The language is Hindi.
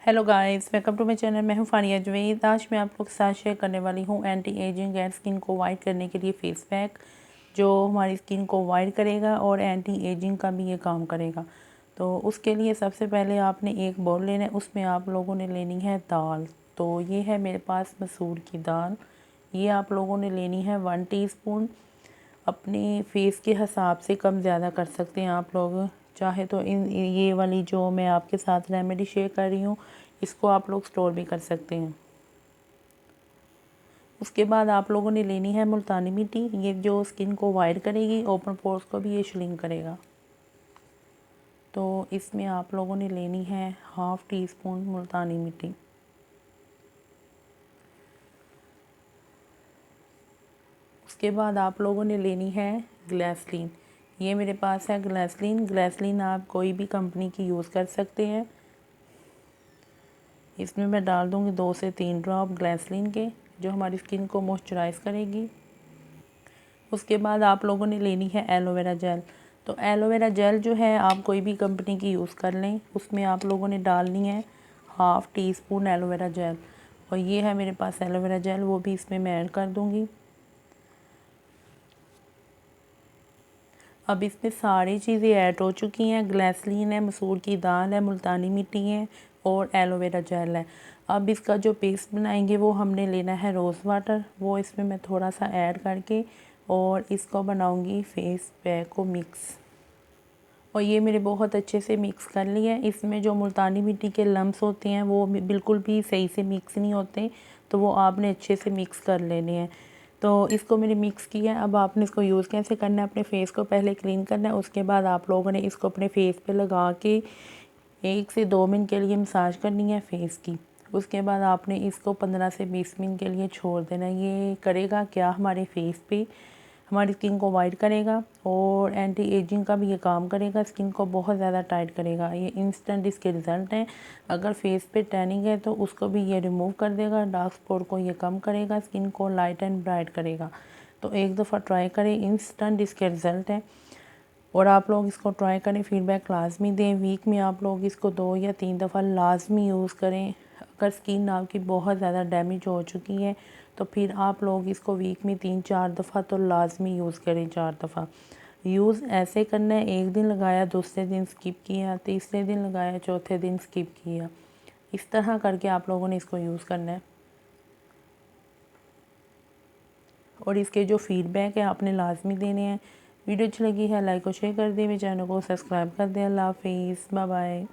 Hello guys, welcome to my channel. मैं हूं फानिया जवेद। आज मैं आप लोग के साथ शेयर करने वाली हूं एंटी एजिंग एंड स्किन को वाइट करने के लिए फेस पैक, जो हमारी स्किन को वाइट करेगा और एंटी एजिंग का भी ये काम करेगा। तो उसके लिए सबसे पहले आपने एक बाउल लेना है, उसमें आप लोगों ने लेनी है दाल। तो ये है मेरे पास मसूर की दाल। ये आप लोगों ने लेनी है 1 टीस्पून। अपने फेस के हिसाब से कम ज़्यादा कर सकते हैं आप लोग, चाहे तो ये वाली जो मैं आपके साथ रेमेडी शेयर कर रही हूँ, इसको आप लोग स्टोर भी कर सकते हैं। उसके बाद आप लोगों ने लेनी है मुल्तानी मिट्टी। ये जो स्किन को वाइट करेगी, ओपन पोर्स को भी ये श्रिंक करेगा। तो इसमें आप लोगों ने लेनी है 1/2 टीस्पून मुल्तानी मिट्टी। उसके बाद आप लोगों ने लेनी है ग्लिसरीन। ये मेरे पास है ग्लिसरीन। ग्लिसरीन आप कोई भी कंपनी की यूज़ कर सकते हैं। इसमें मैं डाल दूँगी 2 से 3 ड्रॉप ग्लिसरीन के, जो हमारी स्किन को मॉइस्चराइज़ करेगी। उसके बाद आप लोगों ने लेनी है एलोवेरा जेल। तो एलोवेरा जेल जो है आप कोई भी कंपनी की यूज़ कर लें। उसमें आप लोगों ने डालनी है 1/2 टीस्पून एलोवेरा जेल। और ये है मेरे पास एलोवेरा जेल, वो भी इसमें मैं ऐड कर दूँगी। अब इसमें सारी चीज़ें ऐड हो चुकी हैं। ग्लिसरीन है, मसूर की दाल है, मुल्तानी मिट्टी है और एलोवेरा जेल है। अब इसका जो पेस्ट बनाएंगे वो हमने लेना है रोज़ वाटर। वो इसमें मैं थोड़ा सा ऐड करके और इसको बनाऊंगी फेस पैक को मिक्स। और ये मेरे बहुत अच्छे से मिक्स कर लिया है। इसमें जो मुल्तानी मिट्टी के लम्स होते हैं वो बिल्कुल भी सही से मिक्स नहीं होते, तो वो आपने अच्छे से मिक्स कर लेने हैं। तो इसको मैंने मिक्स किया है। अब आपने इसको यूज़ कैसे करना है, अपने फेस को पहले क्लीन करना है। उसके बाद आप लोगों ने इसको अपने फेस पे लगा के 1 से 2 मिनट के लिए मसाज करनी है फेस की। उसके बाद आपने इसको 15 से 20 मिनट के लिए छोड़ देना है। ये करेगा क्या, हमारे फेस पे हमारी स्किन को वाइट करेगा और एंटी एजिंग का भी ये काम करेगा। स्किन को बहुत ज़्यादा टाइट करेगा। ये इंस्टेंट इसके रिज़ल्ट हैं। अगर फेस पे टैनिंग है तो उसको भी ये रिमूव कर देगा। डार्क स्पॉट को ये कम करेगा, स्किन को लाइट एंड ब्राइट करेगा। तो एक दफ़ा ट्राई करें, इंस्टेंट इसके रिज़ल्ट हैं। और आप लोग इसको ट्राई करें, फीडबैक लाजमी दें। वीक में आप लोग इसको 2 या 3 दफ़ा लाजमी यूज़ करें। अगर स्किन आपकी बहुत ज़्यादा डैमेज हो चुकी है तो फिर आप लोग इसको वीक में 3-4 दफ़ा तो लाजमी यूज़ करें। 4 दफ़ा यूज़ ऐसे करना है, एक दिन लगाया, दूसरे दिन स्किप किया, तीसरे दिन लगाया, चौथे दिन स्किप किया। इस तरह करके आप लोगों ने इसको यूज़ करना है। और इसके जो फीडबैक है आपने लाजमी देने हैं। वीडियो अच्छी लगी है लाइक और शेयर कर दें, मेरे चैनल को सब्सक्राइब कर दें। अल्लाह हाफिज़, बाय बाय।